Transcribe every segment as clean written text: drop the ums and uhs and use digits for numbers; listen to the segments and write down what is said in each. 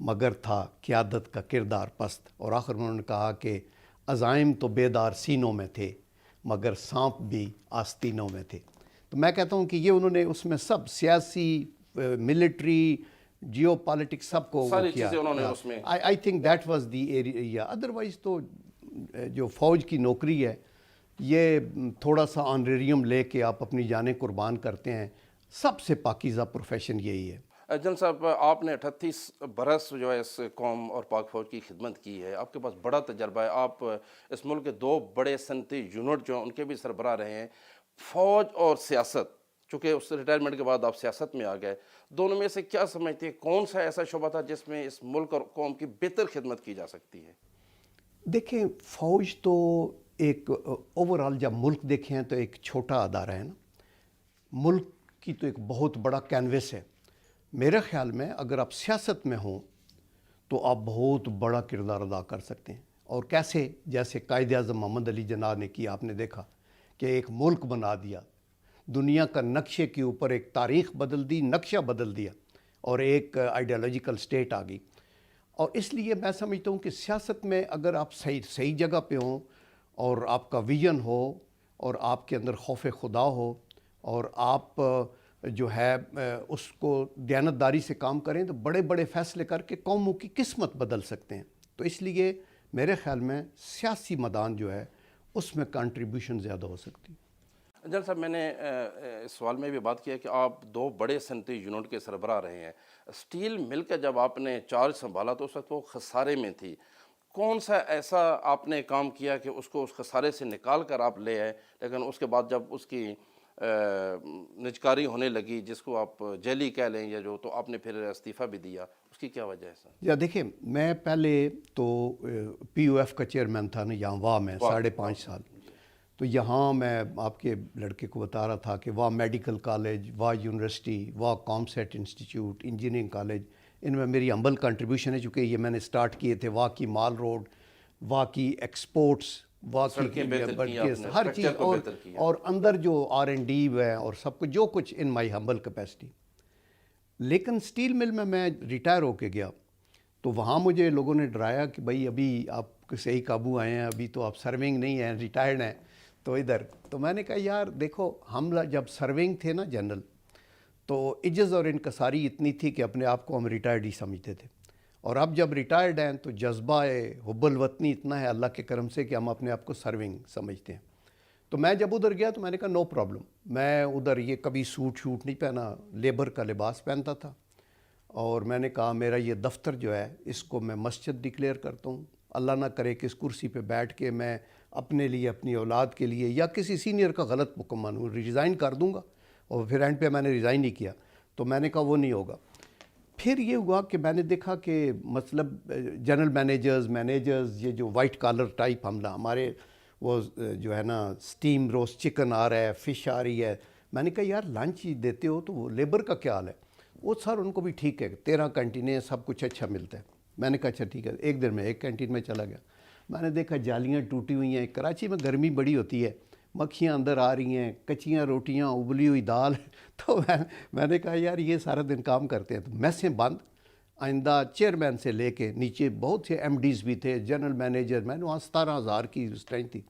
مگر تھا قیادت کا کردار پست، اور آخر میں انہوں نے کہا کہ عزائم تو بیدار سینوں میں تھے مگر سانپ بھی آستینوں میں تھے۔ تو میں کہتا ہوں کہ یہ انہوں نے اس میں سب سیاسی، ملٹری، جیو پالیٹکس سب کو وہ ساری کیا۔ چیزیں انہوں نے اس میں، I think that was the area. Otherwise تو جو فوج کی نوکری ہے یہ تھوڑا سا آنریریم لے کے آپ اپنی جانیں قربان کرتے ہیں، سب سے پاکیزہ پروفیشن یہی ہے۔ جنرل صاحب آپ نے 38 برس جو ہے اس قوم اور پاک فوج کی خدمت کی ہے، آپ کے پاس بڑا تجربہ ہے، آپ اس ملک کے 2 بڑے صنعتی یونٹ جو ہیں ان کے بھی سربراہ رہے ہیں۔ فوج اور سیاست، چونکہ اس ریٹائرمنٹ کے بعد آپ سیاست میں آ گئے، دونوں میں سے کیا سمجھتے ہیں کون سا ایسا شعبہ تھا جس میں اس ملک اور قوم کی بہتر خدمت کی جا سکتی ہے؟ دیکھیں فوج تو ایک اوورال جب ملک دیکھیں تو ایک چھوٹا ادارہ ہے نا، ملک کی تو ایک بہت بڑا کینوس ہے۔ میرے خیال میں اگر آپ سیاست میں ہوں تو آپ بہت بڑا کردار ادا کر سکتے ہیں، اور کیسے؟ جیسے قائد اعظم محمد علی جناح نے کیا، آپ نے دیکھا کہ ایک ملک بنا دیا، دنیا کا نقشے کے اوپر ایک تاریخ بدل دی، نقشہ بدل دیا، اور ایک آئیڈیالوجیکل سٹیٹ آ گئی۔ اور اس لیے میں سمجھتا ہوں کہ سیاست میں اگر آپ صحیح جگہ پہ ہوں اور آپ کا ویژن ہو اور آپ کے اندر خوف خدا ہو اور آپ جو ہے اس کو دیانتداری سے کام کریں تو بڑے بڑے فیصلے کر کے قوموں کی قسمت بدل سکتے ہیں۔ تو اس لیے میرے خیال میں سیاسی میدان جو ہے اس میں کنٹریبیوشن زیادہ ہو سکتی ہے۔ جنرل صاحب میں نے اس سوال میں بھی بات کیا کہ آپ 2 بڑے صنعتی یونٹ کے سربراہ رہے ہیں۔ اسٹیل مل کا جب آپ نے چارج سنبھالا تو اس وقت وہ خسارے میں تھی، کون سا ایسا آپ نے کام کیا کہ اس کو اس خسارے سے نکال کر آپ لے آئے، لیکن اس کے بعد جب اس کی نجکاری ہونے لگی، جس کو آپ جیلی کہہ لیں یا جو، تو آپ نے پھر استعفیٰ بھی دیا، اس کی کیا وجہ ہے سر؟ یا دیکھیں میں پہلے تو پی او ایف کا چیئرمین تھا نا یہاں واہ میں 5.5 سال، تو یہاں میں آپ کے لڑکے کو بتا رہا تھا کہ واہ میڈیکل کالج، واہ یونیورسٹی، واہ کامسیٹ انسٹیٹیوٹ، انجینئرنگ کالج، ان میں میری ہمبل کنٹریبیوشن ہے، چونکہ یہ میں نے سٹارٹ کیے تھے۔ واہ کی مال روڈ، واہ کی ایکسپورٹس، واہ کی ہر چیز، اور اندر جو R&D ہے اور سب کچھ جو کچھ ان مائی ہمبل کیپیسٹی۔ لیکن سٹیل مل میں ریٹائر ہو کے گیا تو وہاں مجھے لوگوں نے ڈرایا کہ بھائی ابھی آپ صحیح قابو آئے ہیں، ابھی تو آپ سرونگ نہیں ہیں، ریٹائرڈ ہیں، تو ادھر۔ تو میں نے کہا یار دیکھو، ہم جب سرونگ تھے نا جنرل، تو عجز اور انکساری اتنی تھی کہ اپنے آپ کو ہم ریٹائرڈ ہی سمجھتے تھے، اور اب جب ریٹائرڈ ہیں تو جذبہ حب الوطنی اتنا ہے اللہ کے کرم سے کہ ہم اپنے آپ کو سرونگ سمجھتے ہیں۔ تو میں جب ادھر گیا تو میں نے کہا نو پرابلم، میں ادھر یہ کبھی سوٹ شوٹ نہیں پہنا، لیبر کا لباس پہنتا تھا، اور میں نے کہا میرا یہ دفتر جو ہے اس کو میں مسجد ڈکلیئر کرتا ہوں، اللہ نہ کرے کہ اس کرسی پہ بیٹھ کے میں اپنے لیے، اپنی اولاد کے لیے یا کسی سینئر کا غلط حکم مانوں، ریزائن کر دوں گا۔ اور پھر اینڈ پہ میں نے ریزائن نہیں کیا، تو میں نے کہا وہ نہیں ہوگا۔ پھر یہ ہوا کہ میں نے دیکھا کہ مطلب جنرل مینیجرز یہ جو وائٹ کالر ٹائپ حملہ، ہمارے وہ جو ہے نا اسٹیم روسٹ چکن آ رہا ہے، فش آ رہی ہے، میں نے کہا یار لنچ ہی دیتے ہو تو وہ لیبر کا کیا حال ہے؟ وہ سر ان کو بھی ٹھیک ہے، 13 کینٹینیں، سب کچھ اچھا ملتا ہے۔ میں نے کہا اچھا ٹھیک ہے، ایک دن میں ایک کینٹین میں چلا گیا، میں نے دیکھا جالیاں ٹوٹی ہوئی ہیں، کراچی میں گرمی بڑی ہوتی ہے، مکھیاں اندر آ رہی ہیں، کچیاں روٹیاں، ابلی ہوئی دال، تو میں نے کہا یار یہ سارا دن کام کرتے ہیں، تو میسیں بند۔ آئندہ چیئرمین سے لے کے نیچے بہت سے ایم ڈیز بھی تھے، جنرل مینیجر، میں نے وہاں 17,000 کی اسٹرینتھ تھی،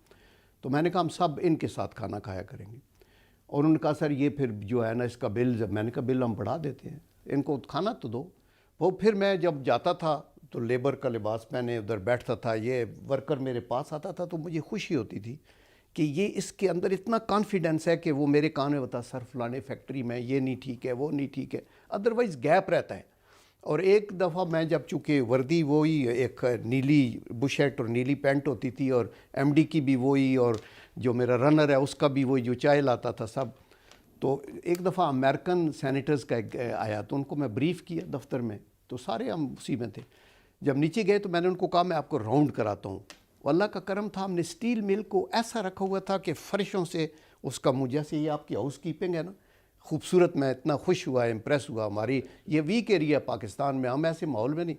تو میں نے کہا ہم سب ان کے ساتھ کھانا کھایا کریں گے۔ اور انہوں نے کہا سر یہ پھر جو ہے نا اس کا بل، جب میں نے کہا بل ہم بڑھا دیتے ہیں، ان کو کھانا تو دو۔ وہ پھر میں جب جاتا تھا تو لیبر کا لباس پہنے ادھر بیٹھتا تھا، یہ ورکر میرے پاس آتا تھا تو مجھے خوشی ہوتی تھی کہ یہ اس کے اندر اتنا کانفیڈنس ہے کہ وہ میرے کان میں بتا سر فلانے فیکٹری میں یہ نہیں ٹھیک ہے، وہ نہیں ٹھیک ہے، ادروائز گیپ رہتا ہے۔ اور ایک دفعہ میں جب چونکہ وردی وہی ایک نیلی بشرٹ اور نیلی پینٹ ہوتی تھی، اور ایم ڈی کی بھی وہی، اور جو میرا رنر ہے اس کا بھی وہی جو چائے لاتا تھا سب، تو ایک دفعہ امریکن سینیٹرز کا آیا تو ان کو میں بریف کیا دفتر میں، تو سارے ہم اسی میں تھے۔ جب نیچے گئے تو میں نے ان کو کہا میں آپ کو راؤنڈ کراتا ہوں۔ اللہ کا کرم تھا، ہم نے اسٹیل مل کو ایسا رکھا ہوا تھا کہ فرشوں سے اس کا منہ، جیسے یہ آپ کی ہاؤس کیپنگ ہے نا، خوبصورت، میں اتنا خوش ہوا، امپریس ہوا۔ ہماری یہ ویک ایریا پاکستان میں، ہم ایسے ماحول میں نہیں۔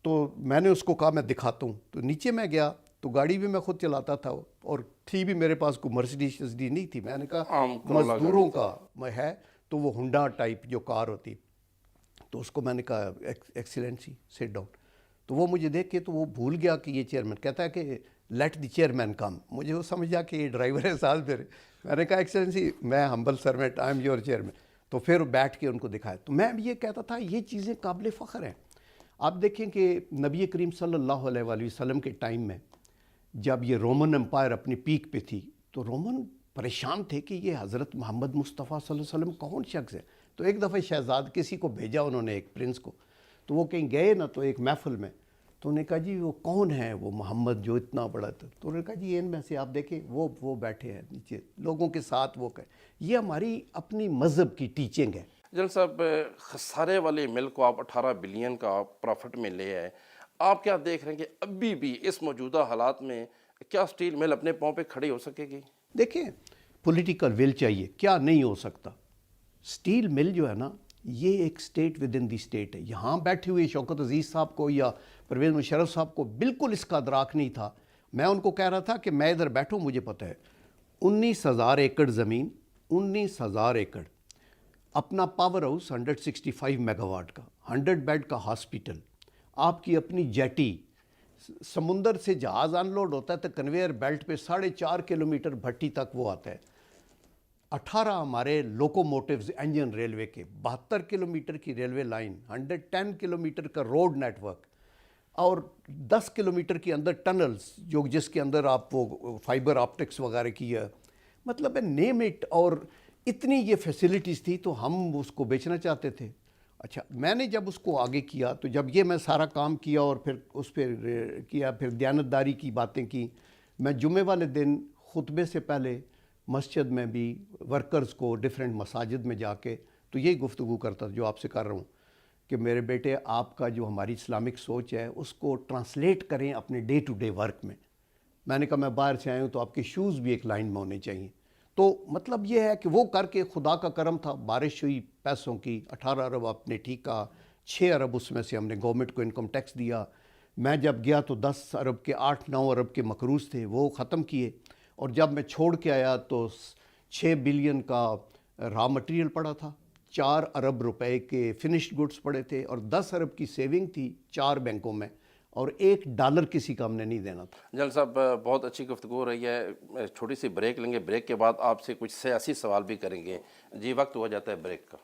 تو میں نے اس کو کہا میں دکھاتا ہوں، تو نیچے میں گیا تو گاڑی بھی میں خود چلاتا تھا، اور تھی بھی میرے پاس کوئی مرسیڈیز نہیں تھی، میں نے کہا مزدوروں کا ہے تو وہ ہنڈا ٹائپ جو کار ہوتی، تو اس کو میں نے کہا ایکسیلنسی سٹ ڈاؤن، تو وہ مجھے دیکھ کے تو وہ بھول گیا کہ یہ چیئرمین، کہتا ہے کہ لیٹ دی چیئرمین کم، مجھے وہ سمجھا کہ یہ ڈرائیور ہے ساتھ میرے، میں نے کہا ایکسیلنسی میں humble servant, I am your chairman, تو پھر بیٹھ کے ان کو دکھایا۔ تو میں یہ کہتا تھا یہ چیزیں قابل فخر ہیں۔ آپ دیکھیں کہ نبی کریم صلی اللہ علیہ وآلہ وسلم کے ٹائم میں جب یہ رومن امپائر اپنی پیک پہ تھی تو رومن پریشان تھے کہ یہ حضرت محمد مصطفیٰ صلی اللہ علیہ وسلم کون شخص ہے۔ تو ایک دفعہ شہزاد کسی کو بھیجا انہوں نے، ایک پرنس کو، تو وہ کہیں گئے نا تو ایک محفل میں، تو انہوں نے کہا جی وہ کون ہے وہ محمد جو اتنا بڑا تھا؟ تو انہوں نے کہا جی ان میں سے آپ دیکھیں وہ بیٹھے ہیں نیچے لوگوں کے ساتھ، وہ کہ یہ ہماری اپنی مذہب کی ٹیچنگ ہے۔ جنرل صاحب، خسارے والے مل کو آپ 18 بلین کا پروفٹ میں لے آئے، آپ کیا دیکھ رہے ہیں کہ ابھی بھی اس موجودہ حالات میں کیا سٹیل مل اپنے پاؤں پہ کھڑی ہو سکے گی؟ دیکھیں پولیٹیکل ول چاہیے، کیا نہیں ہو سکتا۔ سٹیل مل جو ہے نا یہ ایک state with in the state ہے۔ یہاں بیٹھے ہوئے شوکت عزیز صاحب کو یا پرویز مشرف صاحب کو بالکل اس کا ادراک نہیں تھا۔ میں ان کو کہہ رہا تھا کہ میں ادھر بیٹھوں، مجھے پتہ ہے 19,000 ایکڑ زمین، 19,000 ایکڑ، اپنا پاور ہاؤس 165 میگا واٹ کا، 100 بیڈ کا ہاسپٹل، آپ کی اپنی جیٹی، سمندر سے جہاز ان لوڈ ہوتا ہے تو کنویئر بیلٹ پہ 4.5 کلومیٹر بھٹی تک وہ آتا ہے، 18 ہمارے لوکوموٹیوز انجن ریلوے کے، 72 کلومیٹر کی ریلوے لائن، 110 کلومیٹر کا روڈ نیٹ ورک، اور 10 کلومیٹر کے اندر ٹنلز جو جس کے اندر آپ وہ فائبر آپٹکس وغیرہ کی ہے، مطلب ہے نیم اٹ، اور اتنی یہ فیسلٹیز تھی تو ہم اس کو بیچنا چاہتے تھے۔ اچھا میں نے جب اس کو آگے کیا تو جب یہ میں سارا کام کیا اور پھر اس پہ کیا، پھر دیانتداری کی باتیں کی، میں جمعے والے دن خطبے سے پہلے مسجد میں بھی ورکرز کو ڈیفرنٹ مساجد میں جا کے تو یہی گفتگو کرتا تھا جو آپ سے کر رہا ہوں کہ میرے بیٹے آپ کا جو ہماری اسلامک سوچ ہے اس کو ٹرانسلیٹ کریں اپنے ڈے ٹو ڈے ورک میں۔ میں نے کہا میں باہر سے آیا ہوں تو آپ کے شوز بھی ایک لائن میں ہونے چاہیے۔ تو مطلب یہ ہے کہ وہ کر کے خدا کا کرم تھا، بارش ہوئی پیسوں کی، 18 ارب آپ نے ٹھیکا، 6 ارب اس میں سے ہم نے گورنمنٹ کو انکم ٹیکس دیا۔ میں جب گیا تو 10 ارب کے 8-9 ارب کے مقروض تھے وہ ختم کیے، اور جب میں چھوڑ کے آیا تو 6 بلین کا را مٹیریل پڑا تھا، 4 ارب روپے کے فنشڈ گڈس پڑے تھے، اور 10 ارب کی سیونگ تھی 4 بینکوں میں، اور $1 کسی کا ہم نے نہیں دینا تھا۔ جنرل صاحب بہت اچھی گفتگو ہو رہی ہے، چھوٹی سی بریک لیں گے، بریک کے بعد آپ سے کچھ سیاسی سوال بھی کریں گے۔ جی وقت ہو جاتا ہے بریک کا۔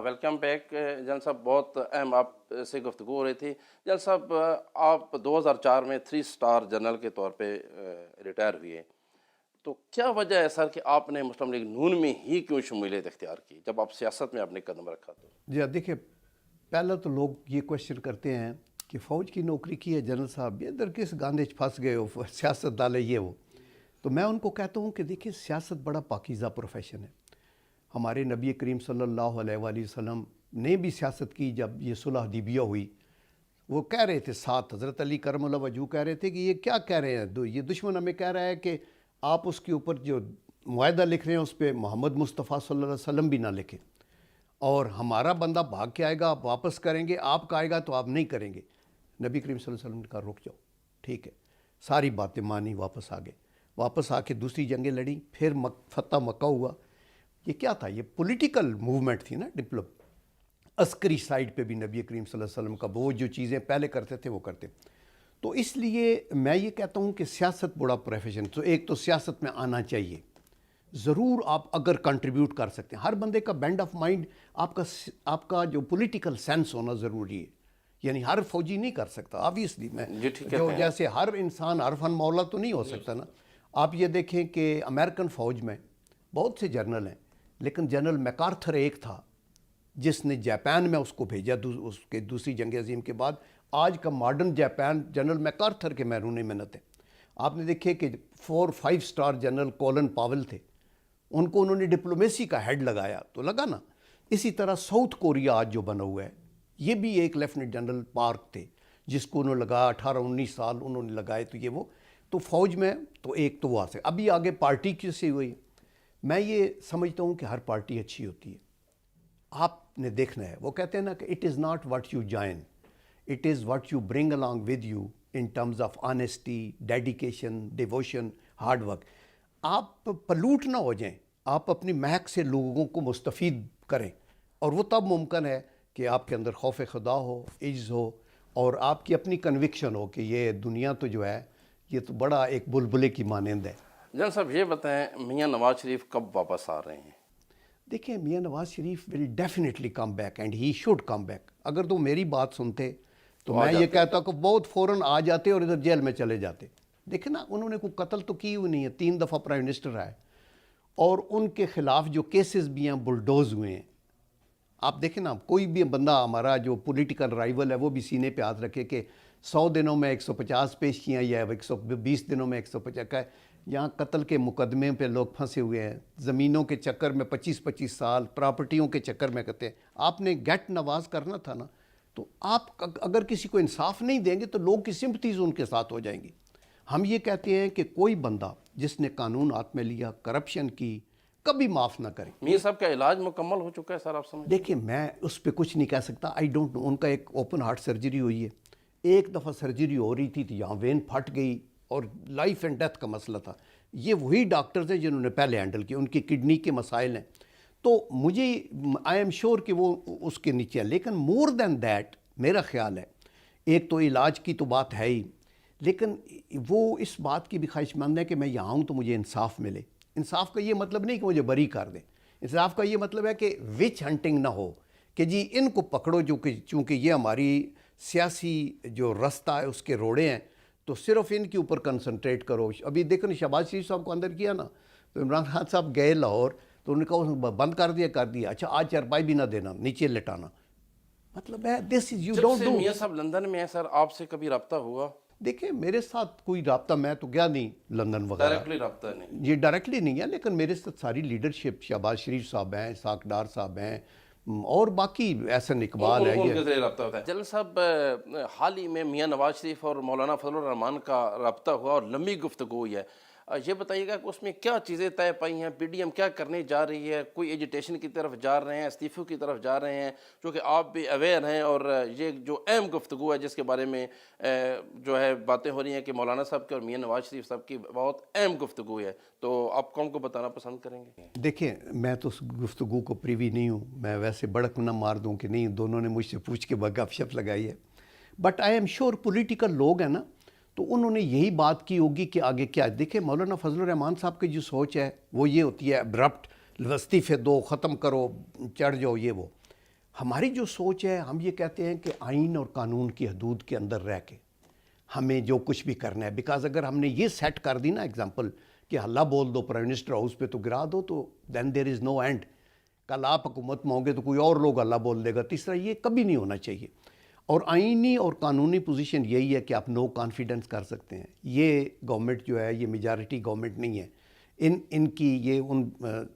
ویلکم بیک جنرل صاحب، بہت اہم آپ سے گفتگو ہو رہی تھی۔ جنرل صاحب آپ 2004 میں 3 اسٹار جنرل کے طور پہ ریٹائر ہوئے، تو کیا وجہ ہے سر کہ آپ نے مسلم لیگ نون میں ہی کیوں شمولیت اختیار کی جب آپ سیاست میں آپ نے قدم رکھا؟ تو جی دیکھیں پہلا تو لوگ یہ کوشچن کرتے ہیں کہ فوج کی نوکری کی ہے جنرل صاحب، یہ ادھر کس گاندے پھنس گئے ہو، سیاست ڈالے یہ وہ۔ تو میں ان کو کہتا ہوں کہ دیکھیں سیاست بڑا پاکیزہ پروفیشن ہے۔ ہمارے نبی کریم صلی اللہ علیہ وآلہ وسلم نے بھی سیاست کی۔ جب یہ صلح حدیبیہ ہوئی وہ کہہ رہے تھے، ساتھ حضرت علی کرم اللہ وجہہ کہہ رہے تھے کہ یہ کیا کہہ رہے ہیں، یہ دشمن ہمیں کہہ رہا ہے کہ آپ اس کے اوپر جو معاہدہ لکھ رہے ہیں اس پہ محمد مصطفیٰ صلی اللہ علیہ وسلم بھی نہ لکھیں، اور ہمارا بندہ بھاگ کے آئے گا آپ واپس کریں گے، آپ کا آئے گا تو آپ نہیں کریں گے۔ نبی کریم صلی اللہ علیہ وسلم نے کہا رک جاؤ، ٹھیک ہے، ساری باتیں مانی، واپس آ گئے، واپس آ کے دوسری جنگیں لڑیں، پھر فتح مکہ ہوا۔ یہ کیا تھا؟ یہ پولیٹیکل موومنٹ تھی نا، عسکری سائڈ پہ بھی نبی کریم صلی اللہ علیہ وسلم کا وہ جو چیزیں پہلے کرتے تھے وہ کرتے۔ تو اس لیے میں یہ کہتا ہوں کہ سیاست بڑا پروفیشن، تو ایک تو سیاست میں آنا چاہیے ضرور، آپ اگر کنٹریبیوٹ کر سکتے ہیں۔ ہر بندے کا بینڈ آف مائنڈ، آپ کا جو پولیٹیکل سینس ہونا ضروری ہے، یعنی ہر فوجی نہیں کر سکتا آبویسلی، میں جو جیسے ہر انسان ہر فن مولا تو نہیں ہو سکتا نا۔ آپ یہ دیکھیں کہ امریکن فوج میں بہت سے جنرل ہیں، لیکن جنرل میکارتھر ایک تھا جس نے جاپان میں اس کو بھیجا اس کے دوسری جنگ عظیم کے بعد۔ آج کا ماڈرن جاپان جنرل میکارتھر کے محرون منت ہے۔ آپ نے دیکھے کہ 4-5 اسٹار جنرل کولن پاول تھے، ان کو انہوں نے ڈپلومیسی کا ہیڈ لگایا تو لگا نا۔ اسی طرح ساؤتھ کوریا آج جو بنا ہوا ہے، یہ بھی ایک لیفٹیننٹ جنرل پارک تھے جس کو انہوں نے لگایا 18-19 سال انہوں نے لگائے، تو یہ وہ تو فوج میں تو ایک تو وہ ابھی آگے پارٹی کی سے ہوئی۔ میں یہ سمجھتا ہوں کہ ہر پارٹی اچھی ہوتی ہے، آپ نے دیکھنا ہے. وہ کہتے ہیں نا کہ it is not what you join, it is what you bring along with you in terms of honesty, dedication, devotion, hard work. آپ پلوٹ نہ ہو جائیں, آپ اپنی مہک سے لوگوں کو مستفید کریں, اور وہ تب ممکن ہے کہ آپ کے اندر خوف خدا ہو, عجز ہو, اور آپ کی اپنی کنوکشن ہو کہ یہ دنیا تو جو ہے یہ تو بڑا ایک بلبلے کی مانند ہے. جنرل صاحب یہ بتائیں میاں نواز شریف کب واپس آ رہے ہیں؟ دیکھیں, Mian Nawaz Sharif will definitely come back and he should come back. اگر تو میری بات سنتے تو میں یہ کہتا کہ بہت فوراً آ جاتے اور ادھر جیل میں چلے جاتے. دیکھیں نا, انہوں نے کوئی قتل تو کی ہوئی نہیں ہے, 3 دفعہ پرائم منسٹر آئے, اور ان کے خلاف جو کیسز بھی ہیں بلڈوز ہوئے ہیں. آپ دیکھیں نا, کوئی بھی بندہ ہمارا جو پولیٹیکل رائیول ہے وہ بھی سینے پہ ہاتھ رکھے کہ 100 دنوں میں 150 پیش کیے یا 120 دنوں میں 150 کا. یہاں قتل کے مقدمے پہ لوگ پھنسے ہوئے ہیں, زمینوں کے چکر میں 25 سال, پراپرٹیوں کے چکر میں کرتے ہیں. آپ نے گیٹ نواز کرنا تھا نا, تو آپ اگر کسی کو انصاف نہیں دیں گے تو لوگ کی سمپتیز ان کے ساتھ ہو جائیں گی. ہم یہ کہتے ہیں کہ کوئی بندہ جس نے قانون ہاتھ میں لیا, کرپشن کی, کبھی معاف نہ کریں. میاں صاحب کا علاج مکمل ہو چکا ہے سر, آپ سمجھ؟ دیکھیں, میں اس پہ کچھ نہیں کہہ سکتا, آئی ڈونٹ نو. ان کا ایک اوپن ہارٹ سرجری ہوئی ہے, ایک دفعہ سرجری ہو رہی تھی تو یہاں وین پھٹ گئی اور لائف اینڈ ڈیتھ کا مسئلہ تھا. یہ وہی ڈاکٹرز ہیں جنہوں نے پہلے ہینڈل کیا, ان کی کڈنی کے مسائل ہیں. تو مجھے آئی ایم شیور کہ وہ اس کے نیچے ہے. لیکن مور دین دیٹ میرا خیال ہے, ایک تو علاج کی تو بات ہے ہی, لیکن وہ اس بات کی بھی خواہش مند ہے کہ میں یہاں ہوں تو مجھے انصاف ملے. انصاف کا یہ مطلب نہیں کہ مجھے بری کر دیں, انصاف کا یہ مطلب ہے کہ وچ ہنٹنگ نہ ہو, کہ جی ان کو پکڑو جو کہ چونکہ یہ ہماری سیاسی جو رستہ ہے اس کے روڑے ہیں, تو صرف ان کے اوپر کنسنٹریٹ کرو. ابھی دیکھو شہباز شریف صاحب کو اندر کیا نا, تو عمران خان صاحب گئے لاہور تو انہوں نے کہا بند کر دیا. اچھا, آج چارپائی بھی نہ دینا, نیچے لٹانا. مطلب ہے دس از یو ڈونٹ ڈو. میاں صاحب لندن میں ہیں سر, آپ سے کبھی رابطہ ہوا؟ دیکھیں, میرے ساتھ کوئی رابطہ, میں تو گیا نہیں لندن وغیرہ, ڈائریکٹلی رابطہ نہیں؟ یہ ڈائریکٹلی نہیں ہے, لیکن میرے ساتھ ساری لیڈرشپ, شہباز شریف صاحب ہیں, اسحاق ڈار صاحب ہیں, اور باقی احسن اقبال ہے. ان کے ذریعے رابطہ ہوتا ہے. جنرل صاحب, حال ہی میں میاں نواز شریف اور مولانا فضل الرحمان کا رابطہ ہوا اور لمبی گفتگو ہوئی ہے. یہ بتائیے گا کہ اس میں کیا چیزیں طے پائی ہیں؟ پی ڈی ایم کیا کرنے جا رہی ہے؟ کوئی ایجیٹیشن کی طرف جا رہے ہیں, استعفوں کی طرف جا رہے ہیں, چونکہ آپ بھی اویئر ہیں, اور یہ جو اہم گفتگو ہے جس کے بارے میں جو ہے باتیں ہو رہی ہیں کہ مولانا صاحب کی اور میاں نواز شریف صاحب کی بہت اہم گفتگو ہے, تو آپ کون کو بتانا پسند کریں گے؟ دیکھیں, میں تو اس گفتگو کو پریوی نہیں ہوں, میں ویسے بڑک نہ مار دوں کہ نہیں دونوں نے مجھ سے پوچھ کے گپ شپ لگائی ہے. But I am sure political لوگ ہیں نا, تو انہوں نے یہی بات کی ہوگی کہ آگے کیا. دیکھیں, مولانا فضل الرحمان صاحب کی جو سوچ ہے وہ یہ ہوتی ہے ابرپٹ, استعفے دو, ختم کرو, چڑھ جاؤ, یہ وہ. ہماری جو سوچ ہے, ہم یہ کہتے ہیں کہ آئین اور قانون کی حدود کے اندر رہ کے ہمیں جو کچھ بھی کرنا ہے, بیکاز اگر ہم نے یہ سیٹ کر دی نا ایگزامپل کہ ہلا بول دو پرائم منسٹر ہاؤس پہ تو گرا دو, تو دین دیر از نو اینڈ. کل آپ حکومت میں ہوں گے تو کوئی اور لوگ ہلا بول دے گا. تیسرا, یہ کبھی نہیں ہونا چاہیے. اور آئینی اور قانونی پوزیشن یہی ہے کہ آپ نو کانفیڈنس کر سکتے ہیں. یہ گورنمنٹ جو ہے یہ میجارٹی گورنمنٹ نہیں ہے. ان کی یہ ان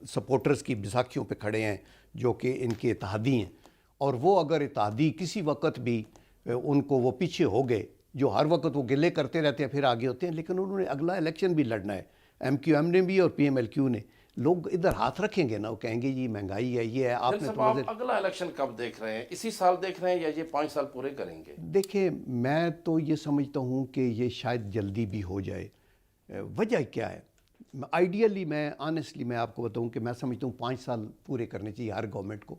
سپورٹرز کی بیساکھیوں پہ کھڑے ہیں جو کہ ان کے اتحادی ہیں, اور وہ اگر اتحادی کسی وقت بھی ان کو وہ پیچھے ہو گئے, جو ہر وقت وہ گلے کرتے رہتے ہیں پھر آگے ہوتے ہیں, لیکن انہوں نے اگلا الیکشن بھی لڑنا ہے, ایم کیو ایم نے بھی اور پی ایم ایل کیو نے. لوگ ادھر ہاتھ رکھیں گے نا, وہ کہیں گے جی مہنگائی ہے, یہ ہے. آپ نے آپ اگلا الیکشن کب دیکھ رہے ہیں؟ اسی سال دیکھ رہے ہیں یا یہ 5 سال پورے کریں گے؟ دیکھیں, میں تو یہ سمجھتا ہوں کہ یہ شاید جلدی بھی ہو جائے. وجہ کیا ہے؟ آئیڈیلی میں آنیسٹلی میں آپ کو بتاؤں کہ میں سمجھتا ہوں 5 سال پورے کرنے چاہیے ہر گورنمنٹ کو,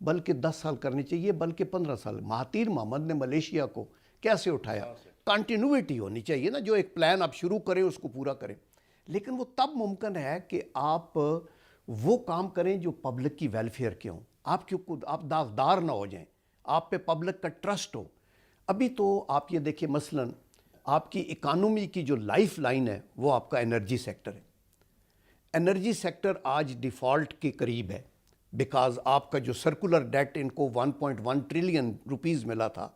بلکہ 10 سال کرنے چاہیے, بلکہ 15 سال. مہاتیر محمد نے ملیشیا کو کیسے اٹھایا؟ کنٹینیوٹی ہونی چاہیے نا, جو ایک پلان آپ شروع کریں اس کو پورا کریں. لیکن وہ تب ممکن ہے کہ آپ وہ کام کریں جو پبلک کی ویلفیئر کے ہوں, آپ داغدار نہ ہو جائیں, آپ پہ پبلک کا ٹرسٹ ہو. ابھی تو آپ یہ دیکھیں, مثلاً آپ کی اکانومی کی جو لائف لائن ہے وہ آپ کا انرجی سیکٹر ہے. انرجی سیکٹر آج ڈیفالٹ کے قریب ہے, بیکاز آپ کا جو سرکولر ڈیٹ ان کو 1.1 ٹریلین روپیز ملا تھا,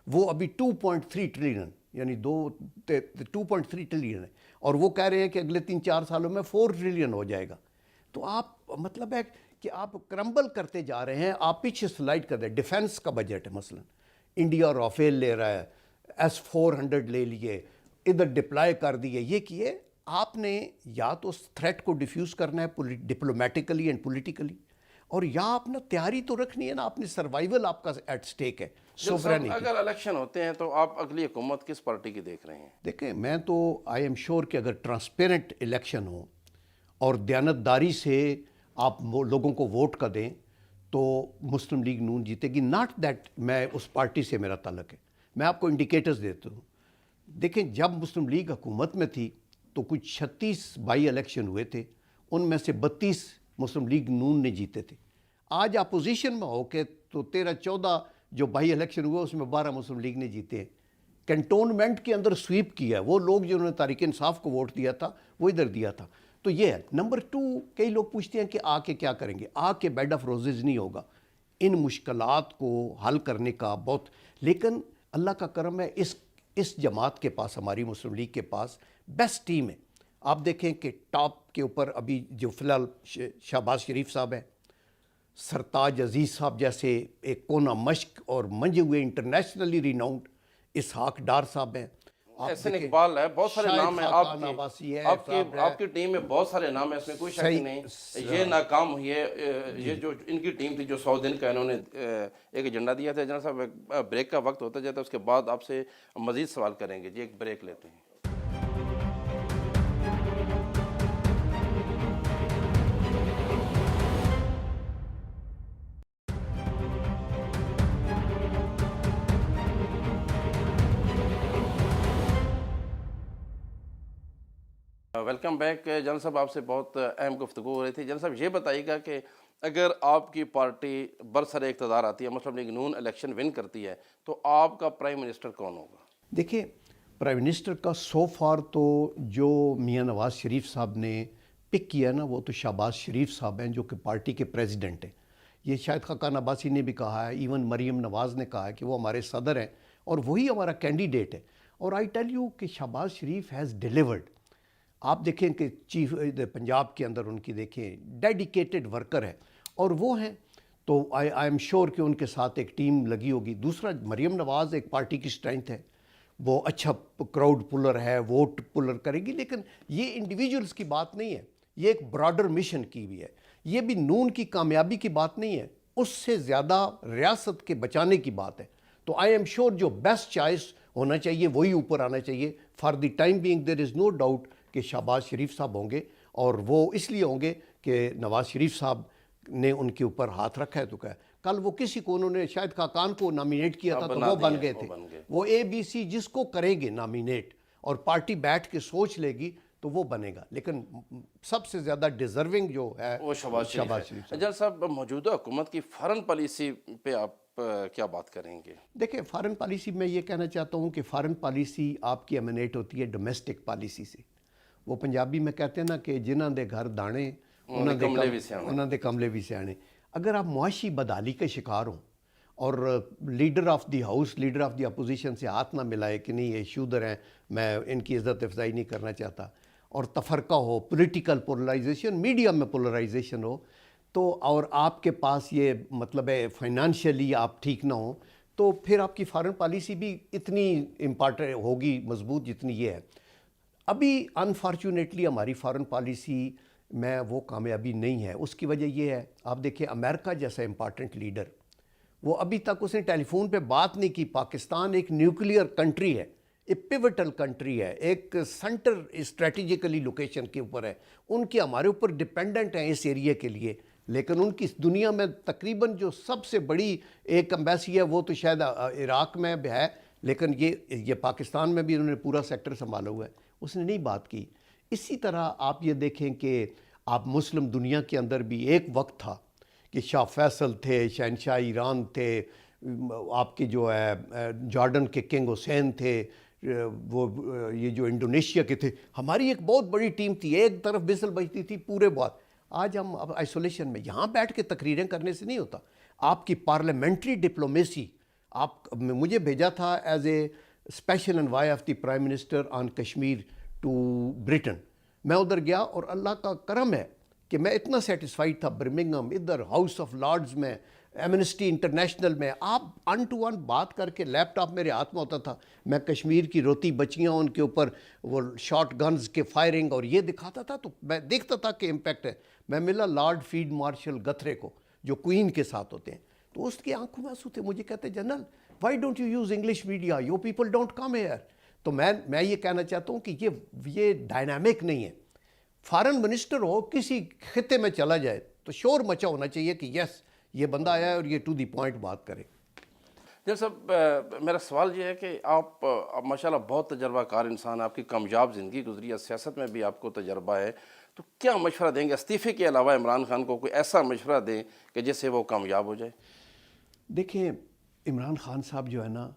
وہ ابھی 2.3 ٹریلین یعنی 2.3 ٹریلین ہے, اور وہ کہہ رہے ہیں کہ اگلے 3-4 سالوں میں 4 ٹریلین ہو جائے گا. تو آپ مطلب ہے کہ آپ کرمبل کرتے جا رہے ہیں, آپ پیچھے سلائڈ کر رہے ہیں. ڈیفنس کا بجٹ ہے, مثلا انڈیا رافیل لے رہا ہے, S-400 لے لیے, ادھر ڈپلائی کر دیے, یہ کیے. آپ نے یا تو اس تھریٹ کو ڈیفیوز کرنا ہے ڈپلومیٹیکلی اینڈ پولیٹیکلی, اور یا اپنا تیاری تو رکھنی ہے نا, اپنی سروائیول آپ کا ایٹ سٹیک ہے. اگر الیکشن ہوتے ہیں تو آپ اگلی حکومت کس پارٹی کی دیکھ رہے ہیں؟ دیکھیں میں تو آئی ایم شیور کہ اگر ٹرانسپیرنٹ الیکشن ہو اور دیانتداری سے آپ لوگوں کو ووٹ کا دیں تو مسلم لیگ نون جیتے گی. ناٹ دیٹ میں اس پارٹی سے میرا تعلق ہے, میں آپ کو انڈیکیٹرز دیتا ہوں. دیکھیں جب مسلم لیگ حکومت میں تھی تو کچھ 36 بائی الیکشن ہوئے تھے, ان میں سے 32 مسلم لیگ نون نے جیتے تھے. آج اپوزیشن میں ہو کے تو 13-14 جو بائی الیکشن ہوئے اس میں 12 مسلم لیگ نے جیتے ہیں. کنٹونمنٹ کے اندر سویپ کیا ہے, وہ لوگ جنہوں نے تحریک انصاف کو ووٹ دیا تھا وہ ادھر دیا تھا. تو یہ ہے. نمبر 2, کئی لوگ پوچھتے ہیں کہ آ کے کیا کریں گے. آ کے بیڈ آف روزز نہیں ہوگا, ان مشکلات کو حل کرنے کا بہت, لیکن اللہ کا کرم ہے اس جماعت کے پاس, ہماری مسلم لیگ کے پاس بیسٹ ٹیم ہے. آپ دیکھیں کہ ٹاپ کے اوپر ابھی جو فی الحال شہباز شریف صاحب ہیں, سرتاج عزیز صاحب جیسے ایک کونا مشق اور منجے ہوئے انٹرنیشنلی ریناؤنڈ اسحاق ڈار صاحب ہیں, احسن اقبال ہے, بہت سارے نام ہیں آپ کی ٹیم میں, بہت سارے نام ہیں, اس میں کوئی شک نہیں. یہ ناکام ہوئی ہے, یہ جو ان کی ٹیم تھی جو 100 دن کا انہوں نے ایک ایجنڈا دیا تھا. جناب صاحب بریک کا وقت ہوتا جاتا ہے, اس کے بعد آپ سے مزید سوال کریں گے. جی ایک بریک لیتے ہیں. Welcome back. جنرل صاحب آپ سے بہت اہم گفتگو ہو رہی تھی. جنرل صاحب یہ بتائیے گا کہ اگر آپ کی پارٹی برسر اقتدار آتی ہے, مسلم لیگ نون الیکشن ون کرتی ہے, تو آپ کا پرائم منسٹر کون ہوگا؟ دیکھیں پرائم منسٹر کا سو فار تو جو میاں نواز شریف صاحب نے پک کیا نا, وہ تو شہباز شریف صاحب ہیں جو کہ پارٹی کے پریزیڈنٹ ہیں. یہ شاید خاقان عباسی نے بھی کہا ہے, ایون مریم نواز نے کہا ہے کہ وہ ہمارے صدر ہیں اور وہی ہمارا کینڈیڈیٹ ہے. اور آئی ٹیل یو کہ شہباز شریف ہیز ڈیلیورڈ. آپ دیکھیں کہ چیف پنجاب کے اندر ان کی دیکھیں ڈیڈیکیٹڈ ورکر ہے اور وہ ہیں, تو آئی ایم شیور کہ ان کے ساتھ ایک ٹیم لگی ہوگی. دوسرا, مریم نواز ایک پارٹی کی اسٹرینتھ ہے, وہ اچھا کراؤڈ پلر ہے, ووٹ پلر کرے گی. لیکن یہ انڈیویجولز کی بات نہیں ہے, یہ ایک براڈر مشن کی بھی ہے. یہ بھی نون کی کامیابی کی بات نہیں ہے, اس سے زیادہ ریاست کے بچانے کی بات ہے. تو آئی ایم شیور جو بیسٹ چوائس ہونا چاہیے وہی اوپر آنا چاہیے. For the time being there is no doubt کہ شہباز شریف صاحب ہوں گے, اور وہ اس لیے ہوں گے کہ نواز شریف صاحب نے ان کے اوپر ہاتھ رکھا ہے. تو کیا کل وہ کسی کو انہوں نے شاید خاقان کو نامینیٹ کیا تھا تو وہ بن گئے تھے. وہ ABC جس کو کریں گے نامینیٹ اور پارٹی بیٹھ کے سوچ لے گی تو وہ بنے گا, لیکن سب سے زیادہ ڈیزرونگ جو ہے وہ شہباز شریف. جنرل صاحب موجودہ حکومت کی فارن پالیسی پہ آپ کیا بات کریں گے؟ دیکھیں فارن پالیسی میں یہ کہنا چاہتا ہوں کہ فارن پالیسی آپ کی ایمنیٹ ہوتی ہے ڈومیسٹک پالیسی سے. وہ پنجابی میں کہتے ہیں نا کہ جنہاں دے گھر دانے انہاں دے کملے بھی سیانے. اگر آپ معاشی بدحالی کے شکار ہوں اور leader of the house, leader of the opposition سے ہاتھ نہ ملائے کہ نہیں یہ شودر ہیں, میں ان کی عزت افزائی نہیں کرنا چاہتا, اور تفرقہ ہو, پولیٹیکل پولرائزیشن, میڈیا میں پولرائزیشن ہو, تو اور آپ کے پاس یہ مطلب ہے فائنانشلی آپ ٹھیک نہ ہوں, تو پھر آپ کی فارن پالیسی بھی اتنی امپارٹنٹ ہوگی مضبوط جتنی یہ ہے. ابھی انفارچونیٹلی ہماری فارن پالیسی میں وہ کامیابی نہیں ہے. اس کی وجہ یہ ہے, آپ دیکھیں امریکہ جیسا امپارٹنٹ لیڈر, وہ ابھی تک اس نے ٹیلی فون پہ بات نہیں کی. پاکستان ایک نیوکلیئر کنٹری ہے, ایک پیوٹل کنٹری ہے, ایک سینٹر اسٹریٹجیکلی لوکیشن کے اوپر ہے. ان کے ہمارے اوپر ڈپینڈنٹ ہیں اس ایریا کے لیے, لیکن ان کی دنیا میں تقریباً جو سب سے بڑی ایک ایمبیسی ہے وہ تو شاید عراق میں بھی ہے, لیکن یہ پاکستان میں بھی انہوں نے پورا سیکٹر سنبھالا ہوا ہے, اس نے نہیں بات کی. اسی طرح آپ یہ دیکھیں کہ آپ مسلم دنیا کے اندر بھی ایک وقت تھا کہ شاہ فیصل تھے, شہنشاہ ایران تھے, آپ کے جو ہے جارڈن کے کنگ حسین تھے, وہ یہ جو انڈونیشیا کے تھے. ہماری ایک بہت بڑی ٹیم تھی, ایک طرف بسل بجتی تھی پورے بات. آج ہم آئسولیشن میں, یہاں بیٹھ کے تقریریں کرنے سے نہیں ہوتا. آپ کی پارلیمنٹری ڈپلومیسی, آپ مجھے بھیجا تھا as a special envoy of the prime minister on Kashmir to Britain. میں ادھر گیا اور اللہ کا کرم ہے کہ میں اتنا سیٹسفائیڈ تھا. برمنگھم, ادھر ہاؤس آف لارڈز میں, ایمنسٹی انٹرنیشنل میں, آپ ان ٹو ون بات کر کے لیپ ٹاپ میرے ہاتھ میں ہوتا تھا, میں کشمیر کی روتی بچیاں ان کے اوپر وہ شارٹ گنز کے فائرنگ اور یہ دکھاتا تھا, تو میں دیکھتا تھا کہ امپیکٹ ہے. میں ملا لارڈ فیلڈ مارشل گتھرے کو جو کوئین کے ساتھ ہوتے ہیں، تو اس کی آنکھوں میں آنسو تھے. مجھے کہتے general why don't you use English media, you people don't come here. تو میں یہ کہنا چاہتا ہوں کہ یہ ڈائنامک نہیں ہے. فارن منسٹر ہو کسی خطے میں چلا جائے تو شور مچا ہونا چاہیے کہ یس یہ بندہ آیا ہے اور یہ ٹو دی پوائنٹ بات کرے. جی صاحب، میرا سوال یہ ہے کہ آپ ماشاءاللہ بہت تجربہ کار انسان ہیں، آپ کی کامیاب زندگی گزری ہے، سیاست میں بھی آپ کو تجربہ ہے، تو کیا مشورہ دیں گے استعفے کے علاوہ عمران خان کو؟ کوئی ایسا مشورہ دیں کہ جس سے وہ کامیاب ہو جائے. دیکھیں عمران خان صاحب جو ہے نا،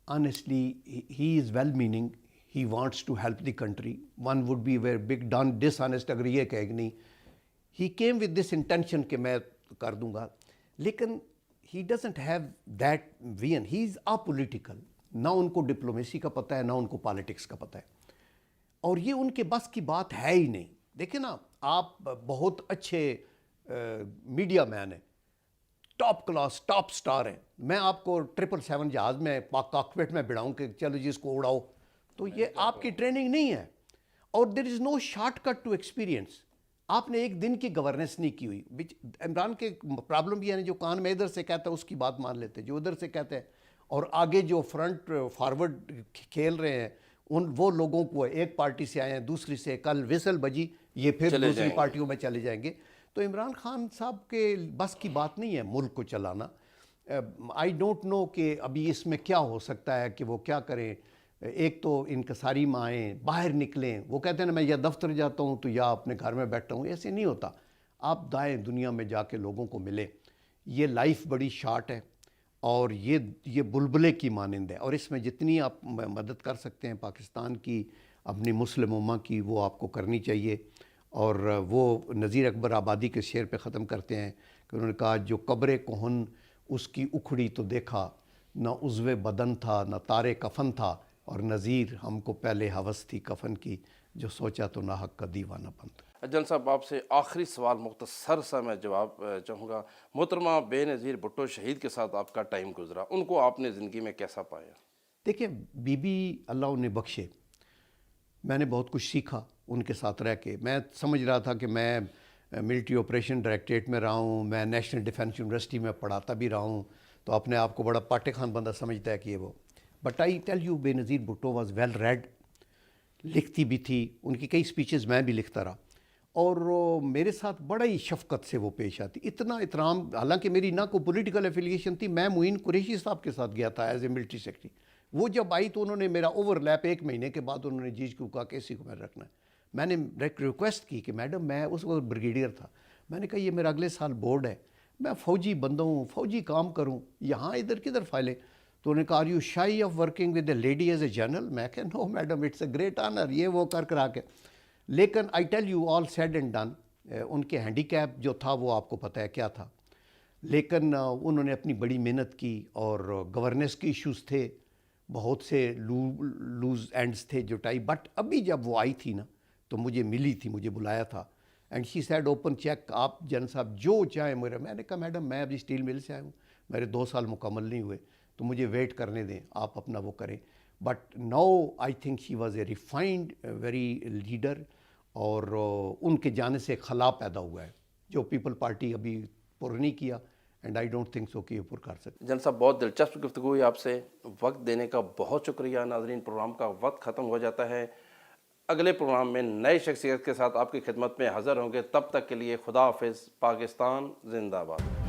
honestly he is well meaning, he wants to help the country. One would be very big dishonest اگر یہ کہے کہ نہیں، he came with this intention کہ میں کر دوں گا، لیکن he doesn't have that vein. He is apolitical. نہ ان کو ڈپلومیسی کا پتہ ہے، نہ ان کو پالیٹکس کا پتہ ہے، اور یہ ان کے بس کی بات ہے ہی نہیں. دیکھیں نا، آپ بہت اچھے میڈیا مین ہیں، ٹاپ کلاس ٹاپ سٹار ہیں. میں آپ کو 777 جہاز میں کاکپٹ میں بڑھاؤں کہ چلو جی اس کو اڑاؤ، تو یہ آپ کی ٹریننگ نہیں ہے. اور دیر از نو شارٹ کٹ ٹو ایکسپیرینس. آپ نے ایک دن کی گورننس نہیں کی ہوئی. عمران کے پرابلم یہ ہے جو کان میں ادھر سے کہتا ہے اس کی بات مان لیتے، جو ادھر سے کہتے ہیں، اور آگے جو فرنٹ فارورڈ کھیل رہے ہیں وہ لوگوں کو ایک پارٹی سے آئے ہیں، دوسری سے، کل ویسل بجی یہ پھر چلے دوسری جائیں گے. پارٹیوں میں چلے جائیں گے. تو عمران خان صاحب کے بس کی بات نہیں ہے ملک کو چلانا. آئی ڈونٹ نو کہ ابھی اس میں کیا ہو سکتا ہے کہ وہ کیا کریں. ایک تو انکساری میں آئیں، باہر نکلیں. وہ کہتے ہیں نا میں یا دفتر جاتا ہوں تو یا اپنے گھر میں بیٹھتا ہوں. ایسے نہیں ہوتا. آپ دائیں دنیا میں جا کے لوگوں کو ملیں. یہ لائف بڑی شارٹ ہے اور یہ بلبلے کی مانند ہے، اور اس میں جتنی آپ مدد کر سکتے ہیں پاکستان کی، اپنی مسلم امہ کی، وہ آپ کو کرنی چاہیے. اور وہ نذیر اکبر آبادی کے شعر پہ ختم کرتے ہیں کہ انہوں نے کہا جو قبر کہن اس کی اکھڑی تو دیکھا، نہ عضو بدن تھا نہ تارے کفن تھا، اور نذیر ہم کو پہلے ہوس تھی کفن کی، جو سوچا تو ناحق کا دیوانہ بند. جن صاحب، آپ سے آخری سوال مختصر سا میں جواب چاہوں گا. محترمہ بے نظیر بھٹو شہید کے ساتھ آپ کا ٹائم گزرا، ان کو آپ نے زندگی میں کیسا پایا؟ دیکھیں بی بی اللہ انہیں بخشے، میں نے بہت کچھ سیکھا ان کے ساتھ رہ کے. میں سمجھ رہا تھا کہ میں ملٹری آپریشن ڈائریکٹریٹ میں رہا ہوں، میں نیشنل ڈیفینس یونیورسٹی میں پڑھاتا بھی رہا ہوں، تو اپنے آپ کو بڑا پاٹے خان بندہ سمجھتا ہے کہ یہ وہ. بٹ آئی ٹیل یو بے نظیر بھٹو واز ویل ریڈ، لکھتی بھی تھی. ان کی کئی سپیچز میں بھی لکھتا رہا، اور میرے ساتھ بڑا ہی شفقت سے وہ پیش آتی، اتنا احترام. حالانکہ میری نہ کوئی پولیٹیکل ایفیلیشن تھی، میں معین قریشی صاحب کے ساتھ گیا تھا ایز اے ملٹری سیکرٹری. وہ جب آئی تو انہوں نے میرا اوور لیپ 1 مہینے کے بعد انہوں نے جیج کو کہا کہ اسی کو میں رکھنا ہے. میں نے ریکویسٹ کی کہ میڈم، میں اس وقت بریگیڈیئر تھا، میں نے کہا یہ میرا اگلے سال بورڈ ہے، میں فوجی بندہ ہوں، فوجی کام کروں، یہاں ادھر کدھر فائلیں. تو انہوں نے کہا are you shy of working with a lady as a general? میں کہ no madam, it's a great honour, یہ وہ کر کے. لیکن I tell you all said and done, ان کے ہینڈی کیپ جو تھا وہ آپ کو پتہ ہے کیا تھا، لیکن انہوں نے اپنی بڑی محنت کی. اور گورننس کے ایشوز تھے، بہت سے لوز اینڈز تھے جو ٹائی. بٹ ابھی جب وہ آئی تھی نا تو مجھے ملی تھی، مجھے بلایا تھا، and she said open check, آپ جن صاحب جو چاہیں میرے. میں نے کہا میڈم میں ابھی اسٹیل مل سے آیا ہوں، میرے 2 سال مکمل نہیں ہوئے، تو مجھے ویٹ کرنے دیں، آپ اپنا وہ کریں. But no I think she was a refined very leader, اور ان کے جانے سے خلا پیدا ہوا ہے جو پیپل پارٹی ابھی پر نہیں کیا، and I don't think so کہ یہ پر کر سکتے. جن صاحب، بہت دلچسپ گفتگو ہوئی آپ سے، وقت دینے کا بہت شکریہ. ناظرین، پروگرام کا وقت ختم ہو جاتا ہے. اگلے پروگرام میں نئے شخصیت کے ساتھ آپ کی خدمت میں حاضر ہوں گے. تب تک کے لیے خدا حافظ. پاکستان زندہ باد.